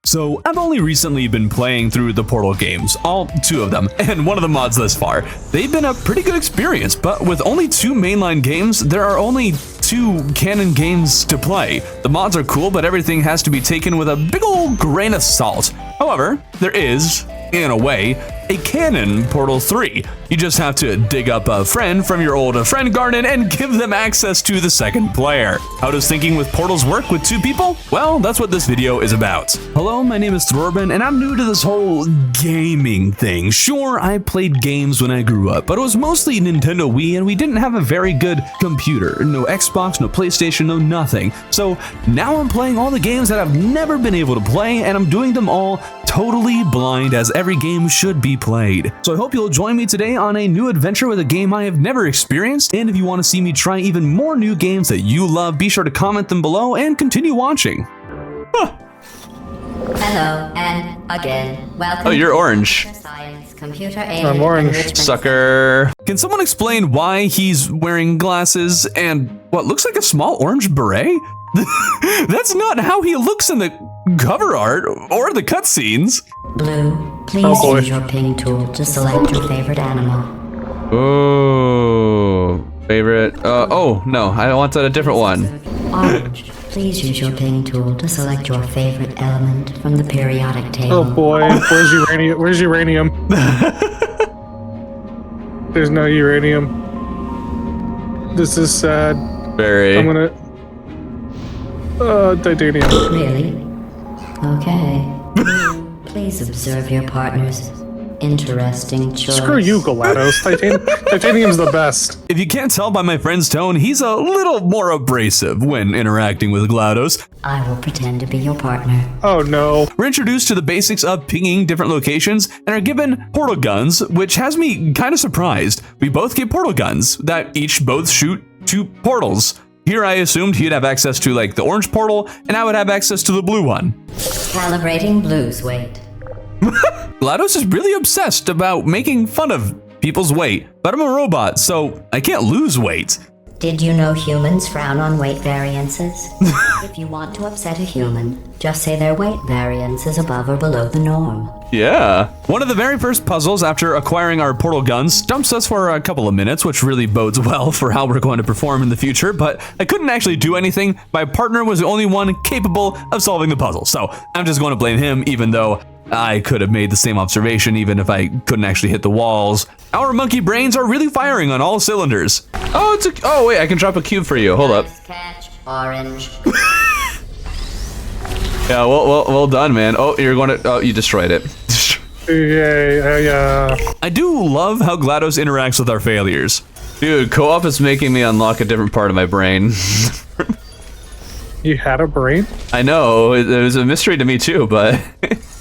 So, I've only recently been playing through the Portal games, all 2 of them, and one of the mods thus far. They've been a pretty good experience, but with only 2 mainline games, there are only 2 canon games to play. The mods are cool, but everything has to be taken with a big old grain of salt. However, there is, in a way, a canon Portal 3. You just have to dig up a friend from your old friend garden and give them access to the second player. How does thinking with portals work with 2 people? Well, that's what this video is about. Hello, my name is Thorben, and I'm new to this whole gaming thing. Sure, I played games when I grew up, but it was mostly Nintendo Wii, and we didn't have a very good computer. No Xbox, no PlayStation, no nothing. So now I'm playing all the games that I've never been able to play, and I'm doing them all totally blind, as every game should be played. So I hope you'll join me today on a new adventure with a game I have never experienced, and if you want to see me try even more new games that you love, be sure to comment them below and continue watching. Hello, and again, welcome. Oh, you're orange. Science, computer I'm orange. Sucker. Can someone explain why he's wearing glasses and what looks like a small orange beret? That's not how he looks in the cover art or the cutscenes. Blue, please boy. use your ping tool to select your favorite animal. Oh, favorite. Oh, no, I want a different one. Orange, please use your ping tool to select your favorite element from the periodic table. Oh boy, where's uranium? Where's uranium? There's no uranium. This is sad. Very. I'm gonna. Titanium. Really? Okay. Blue, please observe your partner's interesting choice. Screw you, GLaDOS. Titanium's the best. If you can't tell by my friend's tone, he's a little more abrasive when interacting with GLaDOS. I will pretend to be your partner. Oh no. We're introduced to the basics of pinging different locations and are given portal guns, which has me kind of surprised. We both get portal guns that each both shoot 2 portals. Here I assumed he'd have access to like the orange portal, and I would have access to the blue one. Calibrating blue's weight. GLaDOS is really obsessed about making fun of people's weight, but I'm a robot, so I can't lose weight. Did you know humans frown on weight variances? If you want to upset a human, just say their weight variance is above or below the norm. Yeah. One of the very first puzzles after acquiring our portal guns stumps us for a couple of minutes, which really bodes well for how we're going to perform in the future, but I couldn't actually do anything. My partner was the only one capable of solving the puzzle, so I'm just going to blame him, even though I could have made the same observation even if I couldn't actually hit the walls. Our monkey brains are really firing on all cylinders. Oh, wait, I can drop a cube for you. Hold up. Nice catch, orange. Yeah, well done, man. Oh, you destroyed it. Yeah. I do love how GLaDOS interacts with our failures. Dude, co-op is making me unlock a different part of my brain. You had a brain? I know, it was a mystery to me too, but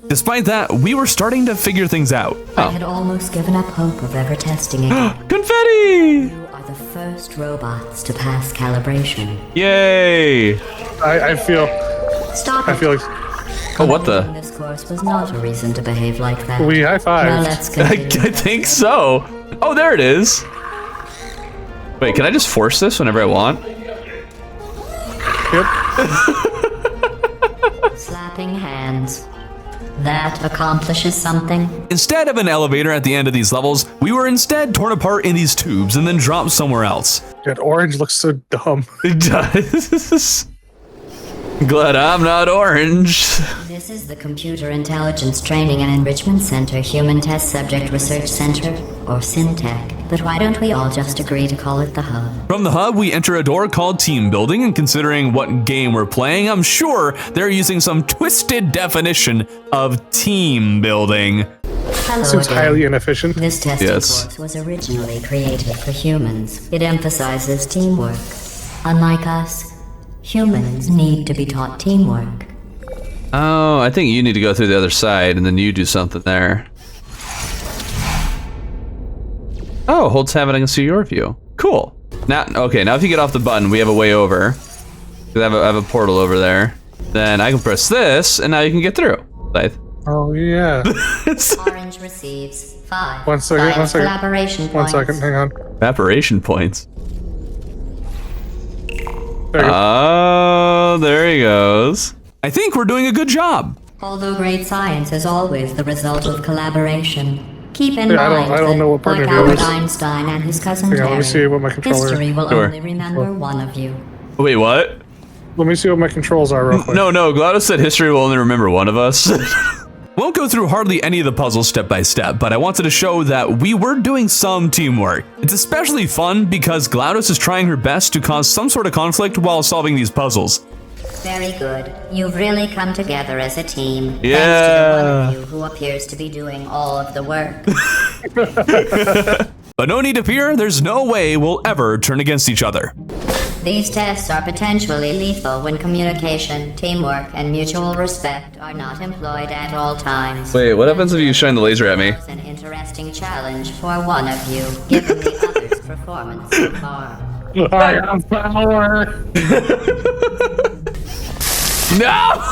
despite that, we were starting to figure things out. I had almost given up hope of ever testing again. Confetti! You are the first robots to pass calibration. Yay! I feel. Stop it. I feel like Oh, what the? This course was not a reason to behave like that. we high Now five. let's I continue. think so. Oh, there it is. Wait, can I just force this whenever I want? Yep. Slapping hands. That accomplishes something. Instead of an elevator at the end of these levels, we were instead torn apart in these tubes and then dropped somewhere else. Dude, orange looks so dumb. It does. Glad I'm not orange. This is the Computer Intelligence Training and Enrichment Center Human Test Subject Research Center, or SynTech. But why don't we all just agree to call it the Hub? From the hub, we enter a door called Team Building, and considering what game we're playing, I'm sure they're using some twisted definition of team building. Hello Seems again. highly inefficient. This testing Yes. course was originally created for humans. It emphasizes teamwork. Unlike us, humans need to be taught teamwork. Oh, I think you need to go through the other side, and then you do something there. Oh, hold tab and I can see your view. Cool. Now if you get off the button, we have a way over. I have a portal over there. Then I can press this, and now you can get through. Scythe. Oh yeah. Orange receives 5. One second, science one second. collaboration One points. second, hang on. Evaporation points. There you go. Oh, there he goes. I think we're doing a good job. Although great science is always the result of collaboration, keep in Yeah, mind I don't know what that, like partner it Albert is. Einstein and his cousin Hang on, let me Terry, see what my controller. history will Sure. only remember one of you. Wait, what? Let me see what my controls are real quick. No, GLaDOS said history will only remember one of us. Won't go through hardly any of the puzzles step by step, but I wanted to show that we were doing some teamwork. It's especially fun because GLaDOS is trying her best to cause some sort of conflict while solving these puzzles. Very good. You've really come together as a team. Yeah. Thanks to the one of you who appears to be doing all of the work. But no need to fear, there's no way we'll ever turn against each other. These tests are potentially lethal when communication, teamwork, and mutual respect are not employed at all times. Wait, what happens if you shine the laser at me? It's an interesting challenge for one of you, given the other's performance so far. I have power. No!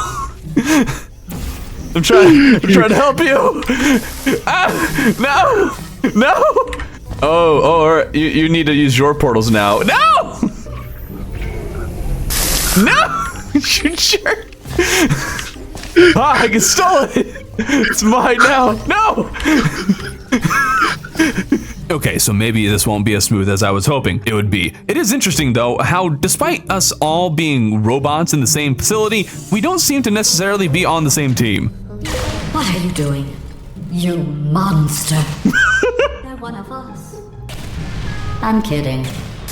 I'm trying to help you. Ah, no! Oh, you need to use your portals now. No! No! You jerk! Ah, I can stole it! It's mine now! No! Okay, so maybe this won't be as smooth as I was hoping it would be. It is interesting though, how despite us all being robots in the same facility, we don't seem to necessarily be on the same team. What are you doing? You monster. They're one of us. I'm kidding.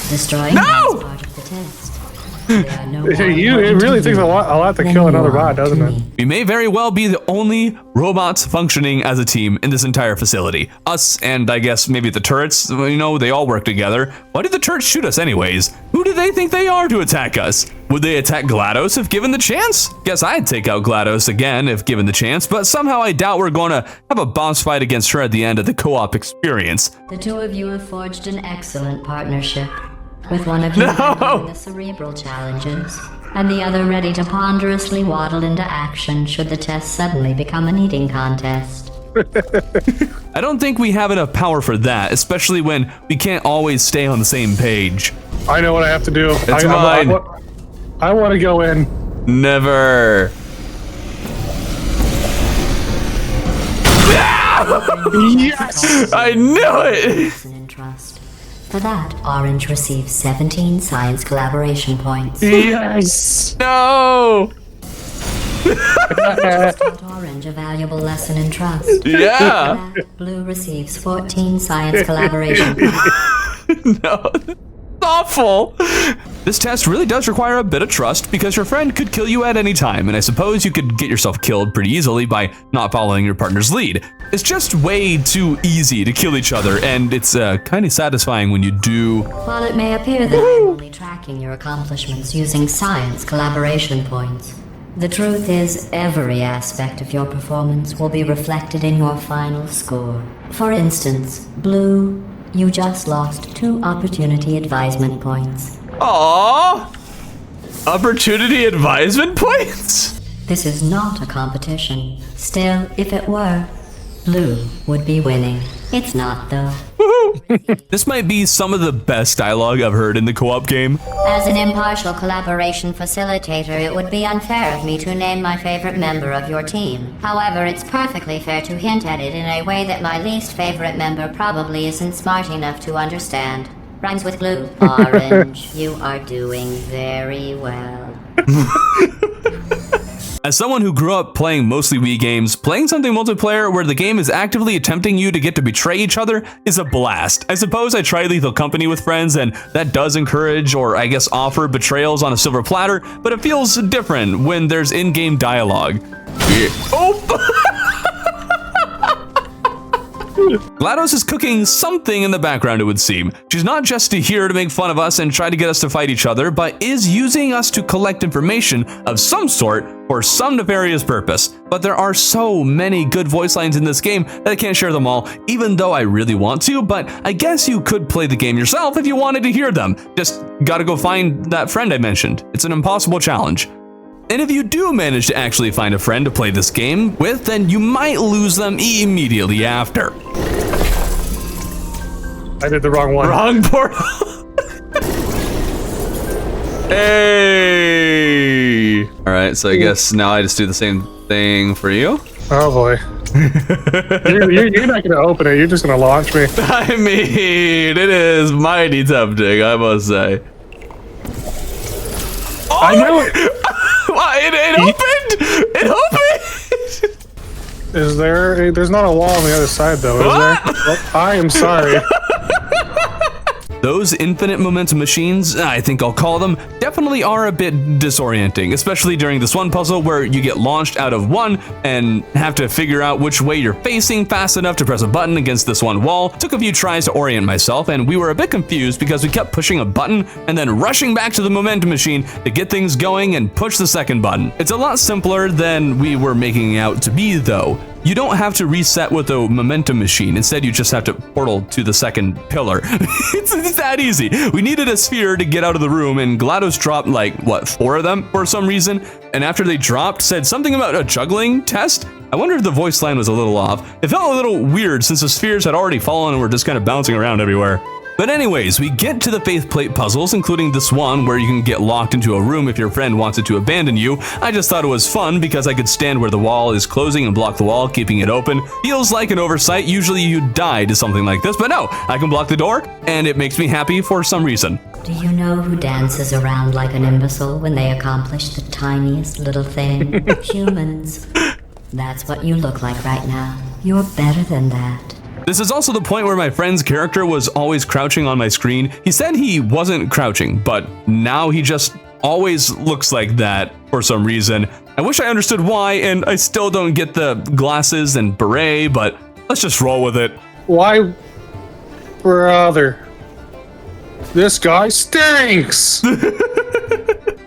Destroying No! is part of the test. They are no more It important really to takes you a lot to than kill you another are bot, doesn't to it? me. We may very well be the only robots functioning as a team in this entire facility. Us and I guess maybe the turrets, you know, they all work together. Why did the turrets shoot us anyways? Who do they think they are to attack us? Would they attack GLaDOS if given the chance? Guess I'd take out GLaDOS again if given the chance, but somehow I doubt we're gonna have a boss fight against her at the end of the co-op experience. The two of you have forged an excellent partnership, with one of you handling the cerebral challenges, and the other ready to ponderously waddle into action should the test suddenly become an eating contest. I don't think we have enough power for that, especially when we can't always stay on the same page. I know what I have to do. It's mine. I want to go in. Never. Yes! I knew it! Lesson in trust. For that, Orange receives 17 science collaboration points. Yes! No! Taught Orange a valuable lesson in trust. Yeah! For that, Blue receives 14 science collaboration points. No. Awful. This test really does require a bit of trust because your friend could kill you at any time, and I suppose you could get yourself killed pretty easily by not following your partner's lead. It's just way too easy to kill each other, and it's kind of satisfying when you do. While it may appear that I'm only tracking your accomplishments using science collaboration points, the truth is every aspect of your performance will be reflected in your final score. For instance, Blue, you just lost 2 opportunity advisement points. Aww! Opportunity advisement points? This is not a competition. Still, if it were, Blue would be winning. It's not, though. This might be some of the best dialogue I've heard in the co-op game. As an impartial collaboration facilitator, it would be unfair of me to name my favorite member of your team. However, it's perfectly fair to hint at it in a way that my least favorite member probably isn't smart enough to understand. Rhymes with Blue. Orange, you are doing very well. As someone who grew up playing mostly Wii games, playing something multiplayer where the game is actively attempting you to get to betray each other is a blast. I suppose I tried Lethal Company with friends, and that does encourage, or I guess offer, betrayals on a silver platter, but it feels different when there's in-game dialogue. Oh! GLaDOS is cooking something in the background, it would seem. She's not just here to make fun of us and try to get us to fight each other, but is using us to collect information of some sort for some nefarious purpose. But there are so many good voice lines in this game that I can't share them all, even though I really want to, but I guess you could play the game yourself if you wanted to hear them. Just gotta go find that friend I mentioned. It's an impossible challenge. And if you do manage to actually find a friend to play this game with, then you might lose them immediately after. I did the wrong one. Wrong portal. Hey. All right, so I guess now I just do the same thing for you. Oh boy. you're not gonna open it. You're just gonna launch me. I mean, it is mighty tempting, I must say. Oh, I know it. It opened! It opened! Is there? There's not a wall on the other side, though, is there? Oh, I am sorry. Those infinite momentum machines, I think I'll call them, definitely are a bit disorienting, especially during this one puzzle where you get launched out of one and have to figure out which way you're facing fast enough to press a button against this one wall. Took a few tries to orient myself, and we were a bit confused because we kept pushing a button and then rushing back to the momentum machine to get things going and push the second button. It's a lot simpler than we were making it out to be, though. You don't have to reset with a momentum machine. Instead, you just have to portal to the second pillar. It's that easy. We needed a sphere to get out of the room, and GLaDOS dropped like, what, 4 of them for some reason? And after they dropped, said something about a juggling test? I wonder if the voice line was a little off. It felt a little weird since the spheres had already fallen and were just kind of bouncing around everywhere. But anyways, we get to the faith plate puzzles, including this one where you can get locked into a room if your friend wanted to abandon you. I just thought it was fun because I could stand where the wall is closing and block the wall, keeping it open. Feels like an oversight. Usually you die to something like this, but no, I can block the door, and it makes me happy for some reason. Do you know who dances around like an imbecile when they accomplish the tiniest little thing? Humans. That's what you look like right now. You're better than that. This is also the point where my friend's character was always crouching on my screen. He said he wasn't crouching, but now he just always looks like that for some reason. I wish I understood why, and I still don't get the glasses and beret, but let's just roll with it. Why, brother? This guy stinks!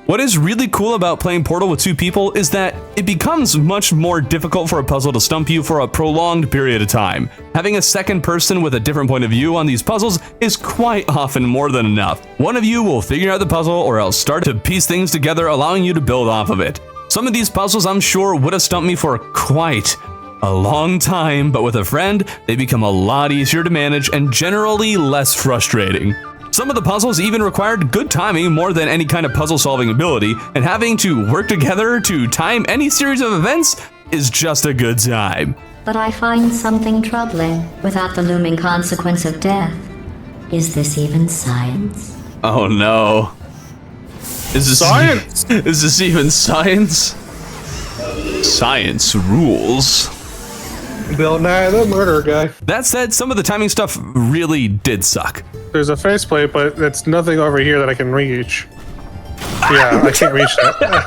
What is really cool about playing Portal with 2 people is that it becomes much more difficult for a puzzle to stump you for a prolonged period of time. Having a second person with a different point of view on these puzzles is quite often more than enough. One of you will figure out the puzzle or else start to piece things together, allowing you to build off of it. Some of these puzzles I'm sure would have stumped me for quite a long time, but with a friend, they become a lot easier to manage and generally less frustrating. Some of the puzzles even required good timing more than any kind of puzzle solving ability, and having to work together to time any series of events is just a good time. But I find something troubling without the looming consequence of death. Is this even science? Oh no. Is this Science! Is this even science? Science rules. Bill Nye the murder guy. That said, some of the timing stuff really did suck. There's a faceplate, but it's nothing over here that I can reach. Yeah, I can't reach that.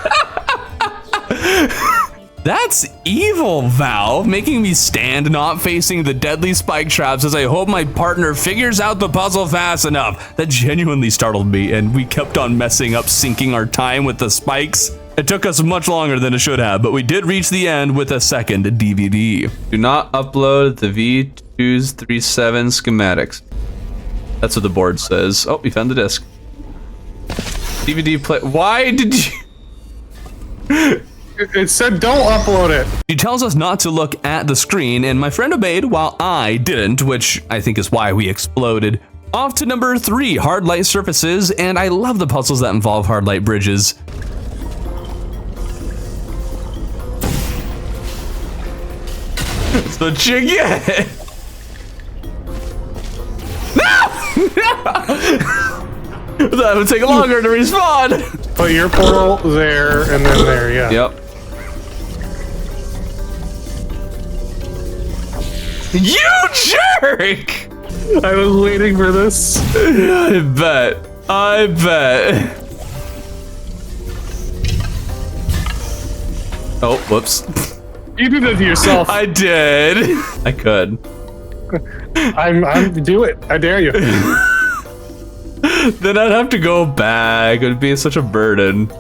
That's evil, Valve, making me stand not facing the deadly spike traps as I hope my partner figures out the puzzle fast enough. That genuinely startled me, and we kept on messing up syncing our time with the spikes. It took us much longer than it should have, but we did reach the end with a second DVD. Do not upload the V237 schematics. That's what the board says. Oh, we found the disc. DVD play. Why did you? It said don't upload it. She tells us not to look at the screen, and my friend obeyed while I didn't, which I think is why we exploded. Off to number 3, hard light surfaces, and I love the puzzles that involve hard light bridges. That's what you get. That would take longer to respawn. Put your portal there and then there, yeah. Yep. You jerk! I was waiting for this. I bet. I bet. Oh, whoops. You did it to yourself. I did. I could. I'm do it. I dare you. Then I'd have to go back. It would be such a burden.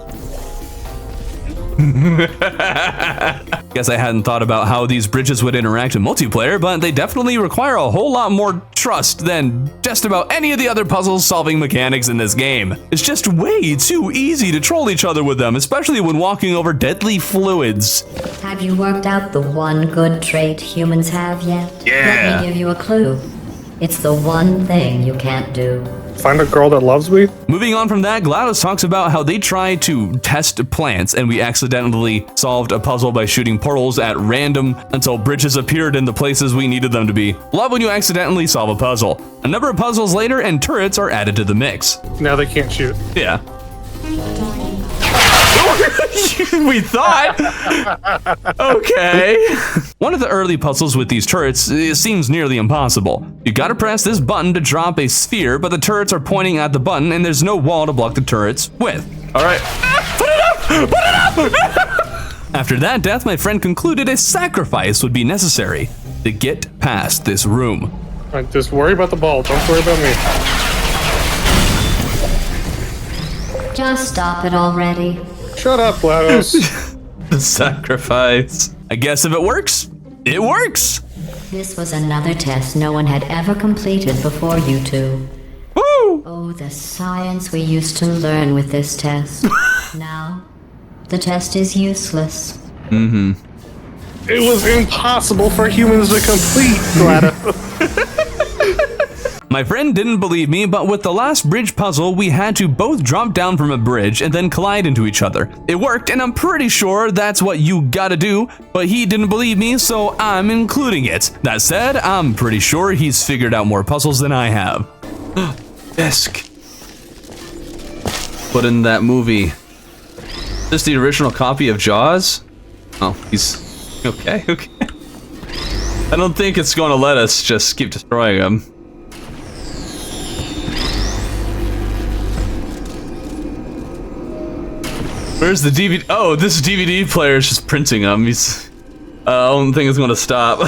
Guess I hadn't thought about how these bridges would interact in multiplayer, but they definitely require a whole lot more trust than just about any of the other puzzle solving mechanics in this game. It's just way too easy to troll each other with them, especially when walking over deadly fluids. Have you worked out the one good trait humans have yet? Yeah. Let me give you a clue. It's the one thing you can't do. Find a girl that loves me? Moving on from that, GLaDOS talks about how they tried to test plants and we accidentally solved a puzzle by shooting portals at random until bridges appeared in the places we needed them to be. Love when you accidentally solve a puzzle. A number of puzzles later and turrets are added to the mix. Now they can't shoot. Yeah. We thought. Okay. One of the early puzzles with these turrets seems nearly impossible. You gotta press this button to drop a sphere, but the turrets are pointing at the button and there's no wall to block the turrets with. All right. Put it up! Put it up! After that death, my friend concluded a sacrifice would be necessary to get past this room. Right, just worry about the ball. Don't worry about me. Just stop it already. Shut up, GLaDOS. The sacrifice. I guess if it works, it works. This was another test no one had ever completed before you two. Woo! Oh, the science we used to learn with this test. Now, the test is useless. Mm-hmm. It was impossible for humans to complete, GLaDOS. My friend didn't believe me, but with the last bridge puzzle, we had to both drop down from a bridge and then collide into each other. It worked, and I'm pretty sure that's what you gotta do, but he didn't believe me, so I'm including it. That said, I'm pretty sure he's figured out more puzzles than I have. Disc. Put in that movie. This the original copy of Jaws? Oh, he's... Okay. I don't think it's going to let us just keep destroying him. Where's the DVD? Oh, this DVD player is just printing them. He's... I don't think it's going to stop.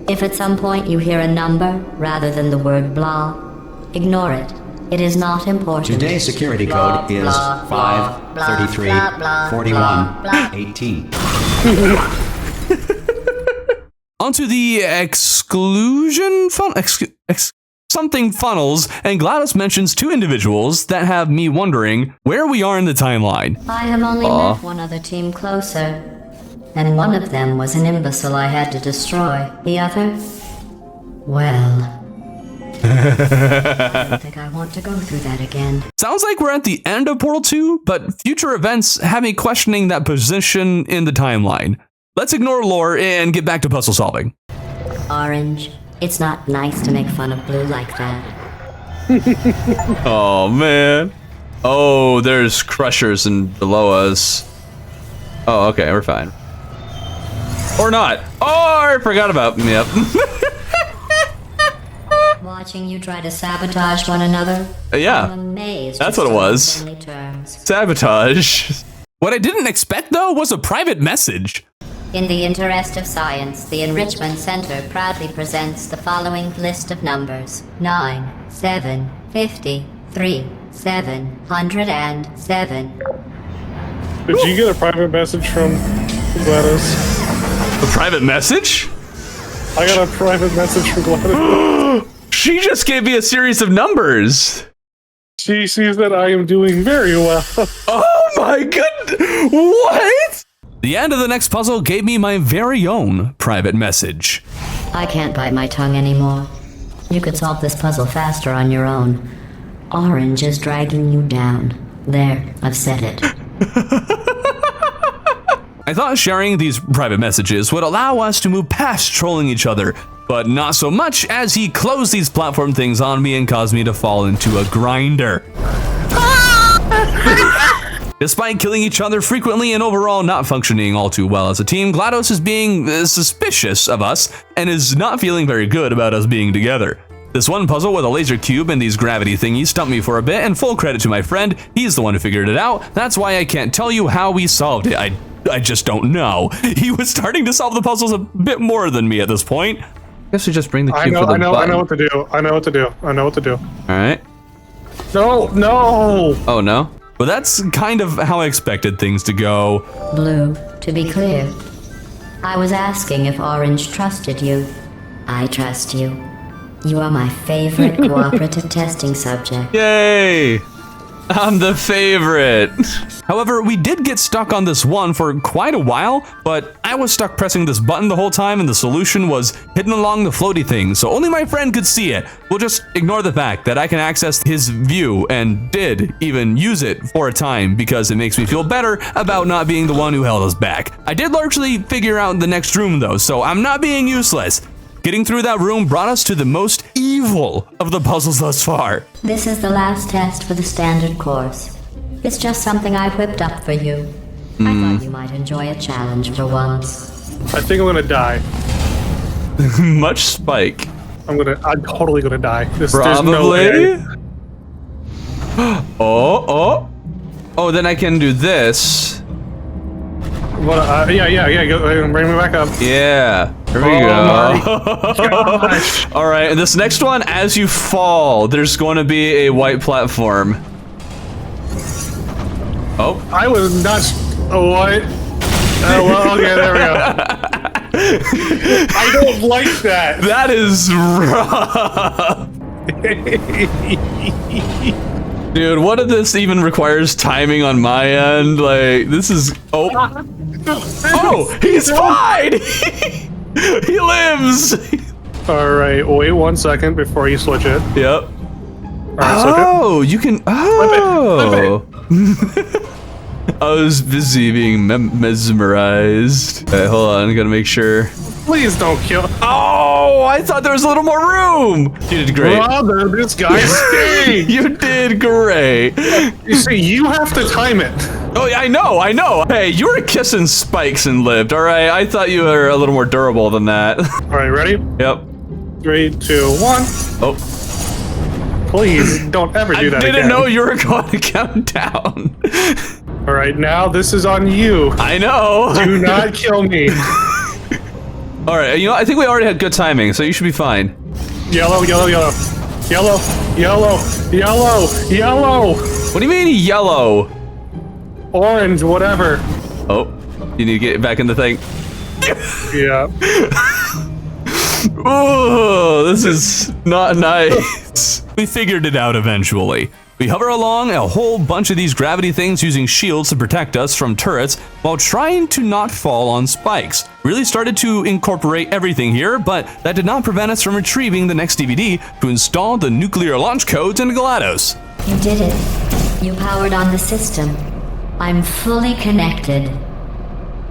If at some point you hear a number rather than the word blah, ignore it. It is not important. Today's security code is 533 41 18. Onto the exclusion something funnels, and GLaDOS mentions two individuals that have me wondering where we are in the timeline. I have only met one other team closer, and one of them was an imbecile I had to destroy. The other? Well... I don't think I want to go through that again. Sounds like we're at the end of Portal 2, but future events have me questioning that position in the timeline. Let's ignore lore and get back to puzzle solving. Orange, it's not nice to make fun of blue like that. Oh, man. Oh, there's crushers and below us. Oh, okay, we're fine. Or not. Oh, I forgot about... Yep. Watching you try to sabotage one another. Yeah, I'm amazed. that's what it was. Sabotage. What I didn't expect, though, was a private message. In the interest of science, the Enrichment Center proudly presents the following list of numbers. 9, 7, 50, 3, 707. Did you get a private message from GLaDOS? A private message? I got a private message from GLaDOS. She just gave me a series of numbers. She sees that I am doing very well. Oh my goodness! What? The end of the next puzzle gave me my very own private message. I can't bite my tongue anymore. You could solve this puzzle faster on your own. Orange is dragging you down. There, I've said it. I thought sharing these private messages would allow us to move past trolling each other, but not so much as he closed these platform things on me and caused me to fall into a grinder. Despite killing each other frequently and overall not functioning all too well as a team, GLaDOS is being suspicious of us and is not feeling very good about us being together. This one puzzle with a laser cube and these gravity thingies stumped me for a bit, and full credit to my friend, he's the one who figured it out. That's why I can't tell you how we solved it. I just don't know. He was starting to solve the puzzles a bit more than me at this point. I guess we just bring the cube for the button. I know what to do. I know what to do. All right. No. Oh, no? Well, that's kind of how I expected things to go. Blue, to be clear, I was asking if Orange trusted you. I trust you. You are my favorite cooperative testing subject. Yay! I'm the favorite. However, we did get stuck on this one for quite a while, but I was stuck pressing this button the whole time and the solution was hidden along the floaty thing, so only my friend could see it. We'll just ignore the fact that I can access his view and did even use it for a time because it makes me feel better about not being the one who held us back. I did largely figure out the next room though, so I'm not being useless. Getting through that room brought us to the most evil of the puzzles thus far. This is the last test for the standard course. It's just something I whipped up for you. I thought you might enjoy a challenge for once. I think I'm gonna die. Much Spike. I'm totally gonna die. There's Probably. no way. Oh, then I can do this. What? Yeah. Go, bring me back up. Yeah. Here we go. All right, and this next one, as you fall, there's going to be a white platform. Oh. I was not. Oh, what? Oh, well, okay, there we go. I don't like that. That is rough. Dude, what if this even requires timing on my end? Like, this is... Oh, he's fine! He lives! Alright, wait 1 second before you switch it. Yep. Right, you can... Oh! I was busy being mesmerized. Okay, hold on, I gotta make sure. Please don't kill. Oh, I thought there was a little more room. You did great. Brother, this guy's staying. You did great. You see, you have to time it. Oh, yeah, I know. Hey, you were kissing spikes and lived, all right? I thought you were a little more durable than that. All right, ready? Yep. 3, 2, 1. Oh. Please, don't ever do that again. I didn't know you were going to count down. All right, now this is on you. I know. Do not kill me. All right, you know, I think we already had good timing, so you should be fine. Yellow. Yellow. What do you mean yellow? Orange, whatever. Oh, you need to get back in the thing. Yeah. Oh, this is not nice. We figured it out eventually. We hover along a whole bunch of these gravity things using shields to protect us from turrets while trying to not fall on spikes. Really started to incorporate everything here, but that did not prevent us from retrieving the next DVD to install the nuclear launch codes into GLaDOS. You did it. You powered on the system. I'm fully connected.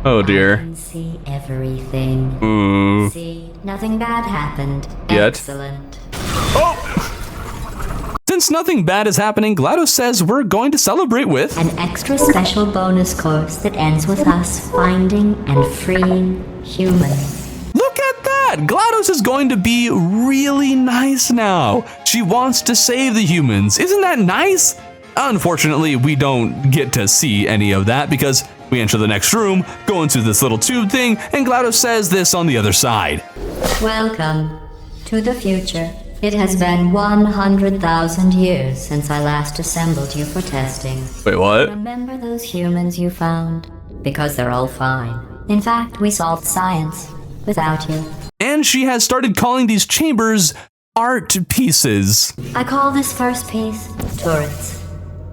Oh I dear. can see everything. See, nothing bad happened. Yet. Excellent. Oh! Since nothing bad is happening, GLaDOS says we're going to celebrate with An extra special bonus course that ends with us finding and freeing humans. Look at that! GLaDOS is going to be really nice now. She wants to save the humans. Isn't that nice? Unfortunately, we don't get to see any of that because we enter the next room, go into this little tube thing, and GLaDOS says this on the other side. Welcome to the future. It has been 100,000 years since I last assembled you for testing. Wait, what? Remember those humans you found? Because they're all fine. In fact, we solved science without you. And she has started calling these chambers art pieces. I call this first piece turrets.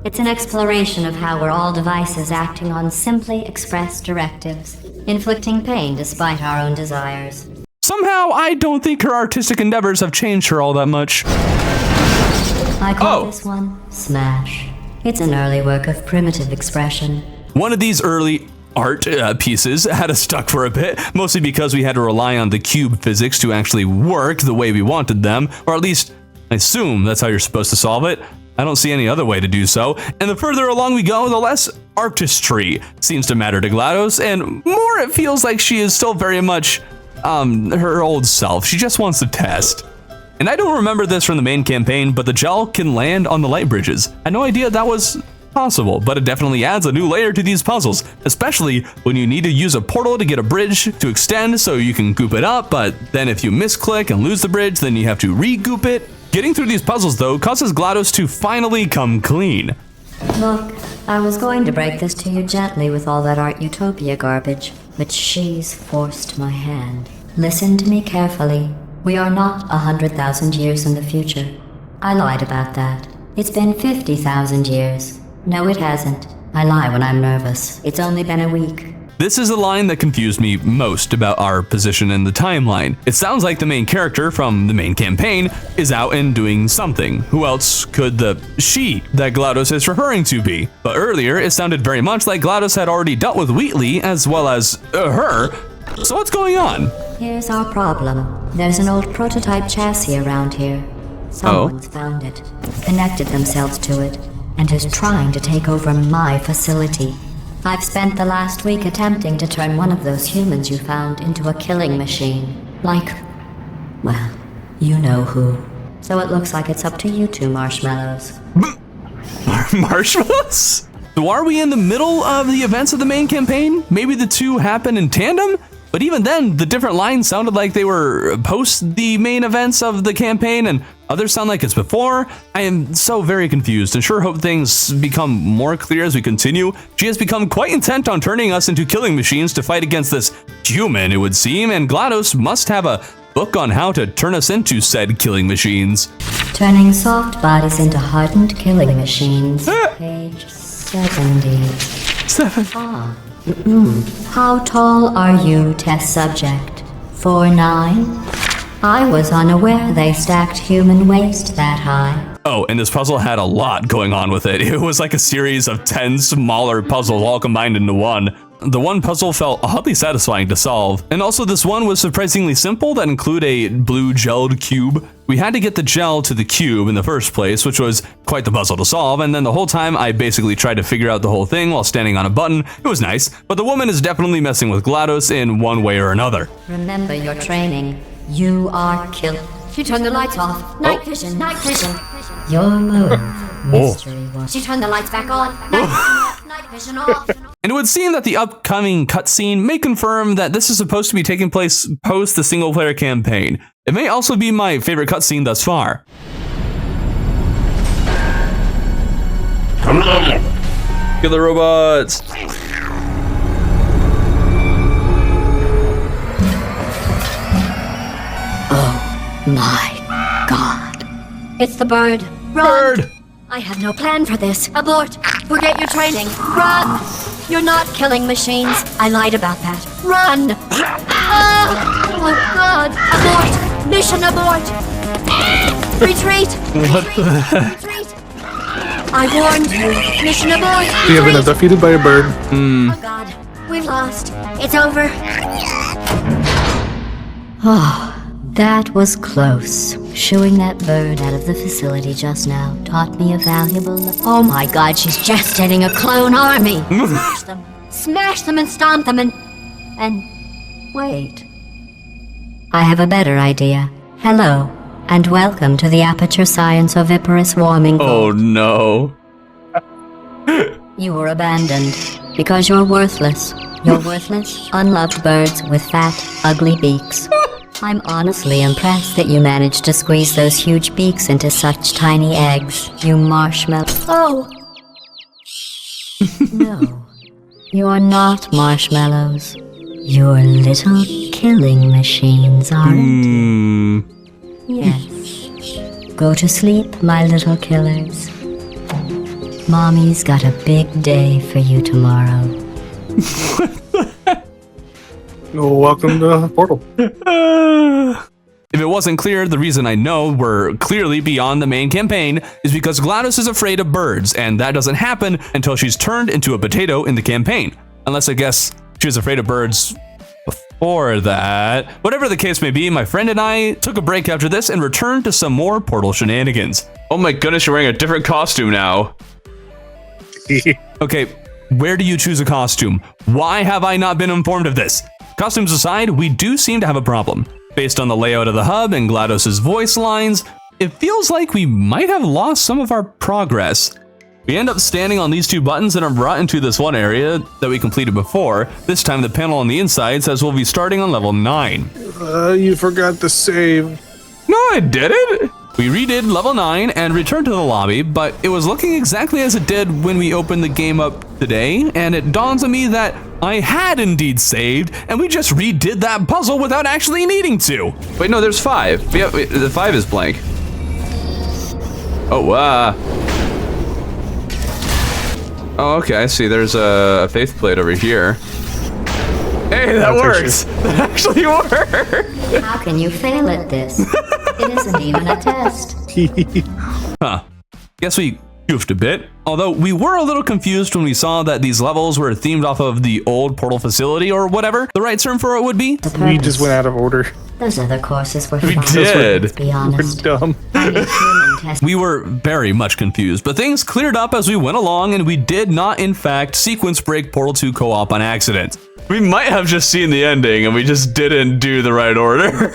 It's an exploration of how we're all devices acting on simply expressed directives, inflicting pain despite our own desires. Somehow, I don't think her artistic endeavors have changed her all that much. I call this one Smash. It's an early work of primitive expression. One of these early art pieces had us stuck for a bit, mostly because we had to rely on the cube physics to actually work the way we wanted them, or at least I assume that's how you're supposed to solve it. I don't see any other way to do so, and the further along we go, the less artistry seems to matter to GLaDOS, and more it feels like she is still very much her old self. She just wants to test. And I don't remember this from the main campaign, but the gel can land on the light bridges. I had no idea that was possible, but it definitely adds a new layer to these puzzles, especially when you need to use a portal to get a bridge to extend so you can goop it up, but then if you misclick and lose the bridge, then you have to re-goop it. Getting through these puzzles, though, causes GLaDOS to finally come clean. Look, I was going to break this to you gently with all that Art Utopia garbage, but she's forced my hand. Listen to me carefully. We are not 100,000 years in the future. I lied about that. It's been 50,000 years. No, it hasn't. I lie when I'm nervous. It's only been a week. This is the line that confused me most about our position in the timeline. It sounds like the main character from the main campaign is out and doing something. Who else could the she that GLaDOS is referring to be? But earlier, it sounded very much like GLaDOS had already dealt with Wheatley as well as her. So what's going on? Here's our problem. There's an old prototype chassis around here. Someone's found it, connected themselves to it, and is trying to take over my facility. I've spent the last week attempting to turn one of those humans you found into a killing machine. Like, well, you know who. So it looks like it's up to you two marshmallows. Marshmallows? So are we in the middle of the events of the main campaign? Maybe the two happen in tandem? But even then, the different lines sounded like they were post the main events of the campaign, and others sound like it's before. I am so very confused, and sure hope things become more clear as we continue. She has become quite intent on turning us into killing machines to fight against this human, it would seem, and GLaDOS must have a book on how to turn us into said killing machines. Turning soft bodies into hardened killing machines. Page 70. 7. Ah. How tall are you, test subject? 4'9"? I was unaware they stacked human waste that high. Oh, and this puzzle had a lot going on with it. It was like a series of 10 smaller puzzles all combined into one. The one puzzle felt oddly satisfying to solve, and also this one was surprisingly simple that include a blue gelled cube. We had to get the gel to the cube in the first place, which was quite the puzzle to solve, and then the whole time I basically tried to figure out the whole thing while standing on a button. It was nice, but the woman is definitely messing with GLaDOS in one way or another. Remember your training. You are killed. She turned the lights off. Night vision, night vision. Your move. Mystery one. She turned the lights back on. Night vision off. And it would seem that the upcoming cutscene may confirm that this is supposed to be taking place post the single-player campaign. It may also be my favorite cutscene thus far. Kill the robots! Oh my god. It's the bird. Run. Bird! I had no plan for this. Abort. Forget your training. Run. You're not killing machines. I lied about that. Run. Oh god. Abort. Mission abort. Retreat. What the heck? Retreat. I warned you. Mission abort. We have been Retreat. defeated by a bird. Oh god. We've lost. It's over. Oh, that was close. Shooing that bird out of the facility just now taught me a valuable... Oh my god, she's gestating a clone army! Smash them and stomp them and... wait. I have a better idea. Hello, and welcome to the Aperture Science Oviparous Warming Vault. Oh no. You were abandoned because you're worthless. You're worthless, unloved birds with fat, ugly beaks. I'm honestly impressed that you managed to squeeze those huge beaks into such tiny eggs, you marshmallow. Oh! No, you're not marshmallows. You're little killing machines, aren't you? Yes. Go to sleep, my little killers. Mommy's got a big day for you tomorrow. Welcome to Portal. If it wasn't clear, the reason I know we're clearly beyond the main campaign is because GLaDOS is afraid of birds, and that doesn't happen until she's turned into a potato in the campaign. Unless I guess she was afraid of birds before that. Whatever the case may be, my friend and I took a break after this and returned to some more Portal shenanigans. Oh my goodness, you're wearing a different costume now. Okay, where do you choose a costume? Why have I not been informed of this? Costumes aside, we do seem to have a problem. Based on the layout of the hub and GLaDOS's voice lines, it feels like we might have lost some of our progress. We end up standing on these two buttons and are brought into this one area that we completed before. This time the panel on the inside says we'll be starting on level 9. You forgot to save. No, I didn't. We redid level 9 and returned to the lobby, but it was looking exactly as it did when we opened the game up today, and it dawns on me that I had indeed saved, and we just redid that puzzle without actually needing to. Wait, no, there's 5. The 5 is blank. Oh, Oh, okay, I see. There's a faith plate over here. Hey, that works! That actually works! How can you fail at this? It isn't even a test. Huh. Guess we goofed a bit. Although we were a little confused when we saw that these levels were themed off of the old portal facility or whatever the right term for it would be. We just went out of order. Those other courses were We fun. did. Let's be We're honest. dumb. Human test We were very much confused, but things cleared up as we went along, and we did not, in fact, sequence break Portal 2 co-op on accident. We might have just seen the ending, and we just didn't do the right order.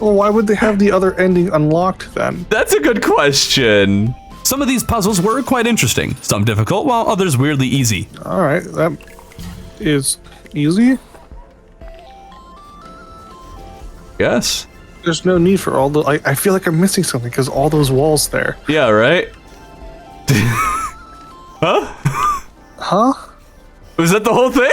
Well, why would they have the other ending unlocked then? That's a good question. Some of these puzzles were quite interesting, some difficult, while others weirdly easy. All right, that is easy. Yes. There's no need for all the. I feel like I'm missing something because all those walls there. Yeah, right? Huh? Was that the whole thing?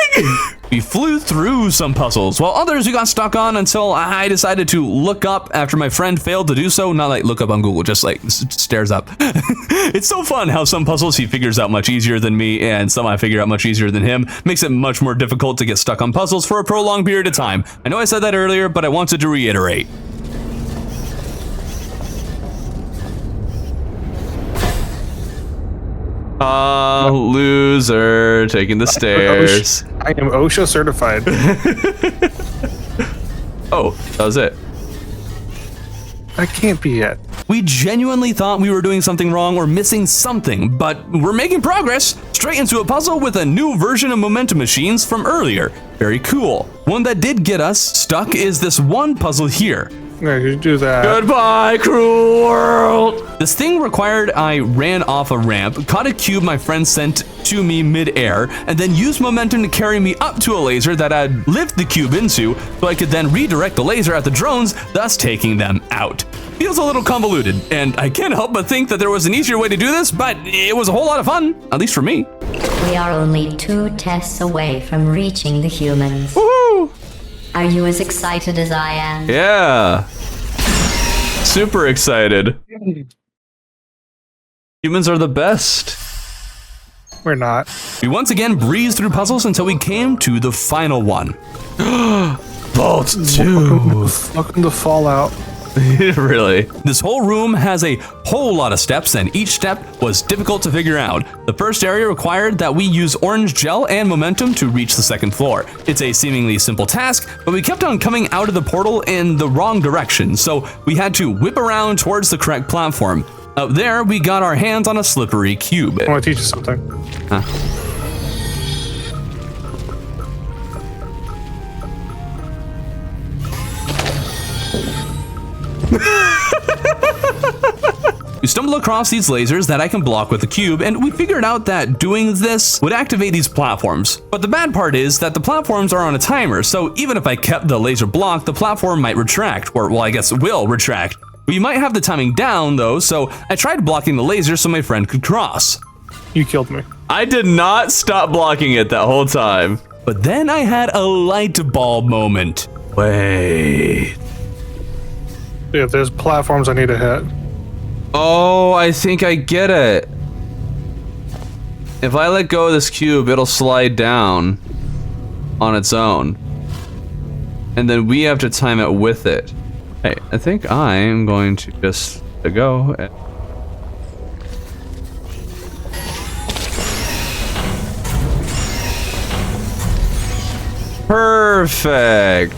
We flew through some puzzles, while others we got stuck on until I decided to look up after my friend failed to do so. Not like look up on Google, just like stares up. It's so fun how some puzzles he figures out much easier than me, and some I figure out much easier than him. Makes it much more difficult to get stuck on puzzles for a prolonged period of time. I know I said that earlier, but I wanted to reiterate. Loser taking the stairs. I am OSHA certified. Oh, that was it. That can't be it. We genuinely thought we were doing something wrong or missing something, but we're making progress straight into a puzzle with a new version of momentum machines from earlier. Very cool. One that did get us stuck is this one puzzle here. Yeah, you do that. Goodbye, cruel world! This thing required I ran off a ramp, caught a cube my friend sent to me mid-air, and then used momentum to carry me up to a laser that I'd lift the cube into, so I could then redirect the laser at the drones, thus taking them out. Feels a little convoluted, and I can't help but think that there was an easier way to do this, but it was a whole lot of fun, at least for me. We are only 2 tests away from reaching the humans. Woohoo! Are you as excited as I am? Yeah. Super excited. Humans are the best. We're not. We once again breezed through puzzles until we came to the final one. Vault 2. Welcome to Fallout. Really. This whole room has a whole lot of steps, and each step was difficult to figure out. The first area required that we use orange gel and momentum to reach the second floor. It's a seemingly simple task, but we kept on coming out of the portal in the wrong direction, so we had to whip around towards the correct platform. Up there, we got our hands on a slippery cube. I want to teach you something. Huh. We stumbled across these lasers that I can block with the cube, and we figured out that doing this would activate these platforms. But the bad part is that the platforms are on a timer, so even if I kept the laser blocked, the platform might retract, or well, I guess will retract. We might have the timing down though, so I tried blocking the laser so my friend could cross. You killed me. I did not stop blocking it that whole time. But then I had a light bulb moment. Wait. Yeah, there's platforms I need to hit. Oh, I think I get it. If I let go of this cube, it'll slide down on its own. And then we have to time it with it. Hey, I think I am going to just go. Perfect.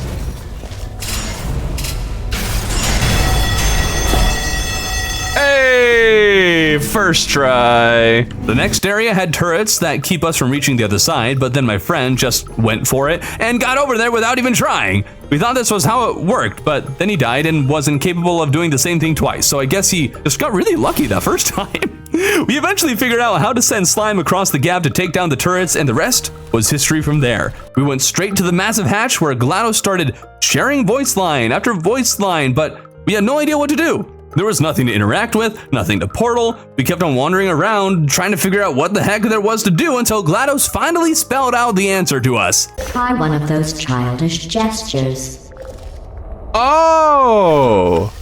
Hey, first try. The next area had turrets that keep us from reaching the other side, but then my friend just went for it and got over there without even trying. We thought this was how it worked, but then he died and wasn't capable of doing the same thing twice, so I guess he just got really lucky that first time. We eventually figured out how to send slime across the gap to take down the turrets, and the rest was history from there. We went straight to the massive hatch where GLaDOS started sharing voice line after voice line, but we had no idea what to do. There was nothing to interact with, nothing to portal. We kept on wandering around, trying to figure out what the heck there was to do until GLaDOS finally spelled out the answer to us. Try one of those childish gestures. Oh!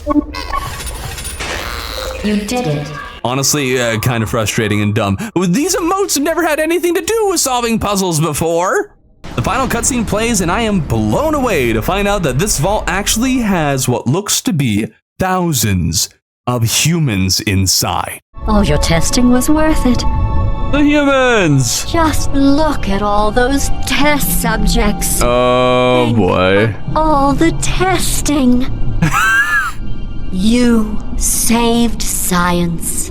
You did it. Honestly, kind of frustrating and dumb. These emotes have never had anything to do with solving puzzles before. The final cutscene plays and I am blown away to find out that this vault actually has what looks to be thousands of humans inside. All your testing was worth it. The humans! Just look at all those test subjects. Oh boy. All the testing. You saved science.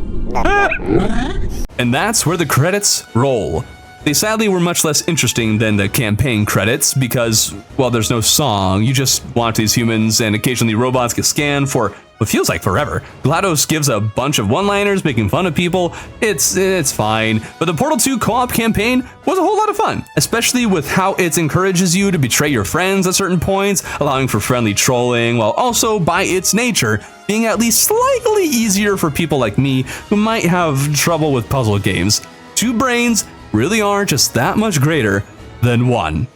And that's where the credits roll. They sadly were much less interesting than the campaign credits because, well, there's no song. You just watch these humans and occasionally robots get scanned for what feels like forever. GLaDOS gives a bunch of one-liners making fun of people. It's fine. But the Portal 2 co-op campaign was a whole lot of fun, especially with how it encourages you to betray your friends at certain points, allowing for friendly trolling, while also, by its nature, being at least slightly easier for people like me who might have trouble with puzzle games. Two brains really are just that much greater than one.